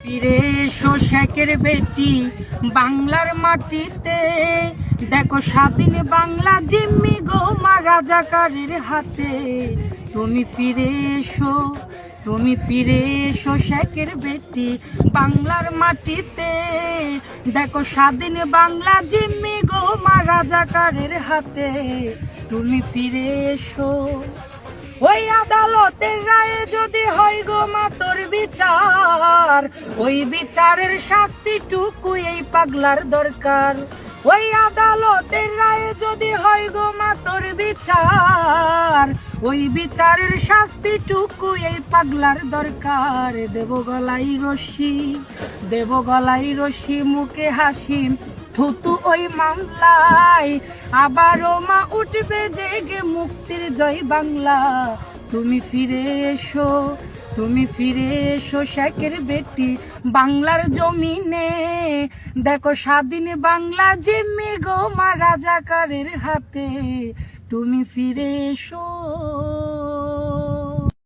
ফিরে এসো শেখের বেটি বাংলার মাটিতে, দেখো স্বাধীন বাংলা জিম্মি গো মা রাজাকারের হাতে। তুমি ফিরে এসো, তুমি ফিরে এসো শেখের বেটি বাংলার মাটিতে, দেখো স্বাধীন বাংলা জিম্মি গো মা রাজাকারের হাতে। তুমি ফিরে এসো। ওই আদালতের রায়ে যদি হয় গো মা তোর বিচার, ওই বিচারের শাস্তিটুকু এই পাগলার দরকার। ওই আদালতের রায়ে যদি হয় গো মা তোর বিচার, ওই বিচারের শাস্তিটুকু এই পাগলার দরকার। দেব গলায় রশি, দেব গলায় রশি, মুখে হাসি থুতু ওই মামলায়, আবারও মা উঠবে জেগে মুক্তির জয় বাংলা। তুমি ফিরে এসো, তুমি ফিরে এসো শেখের বেটি বাংলার জমিনে, দেখো স্বাধীন বাংলা জিম্মি গো মা রাজাকারের হাতে। তুমি ফিরে এসো।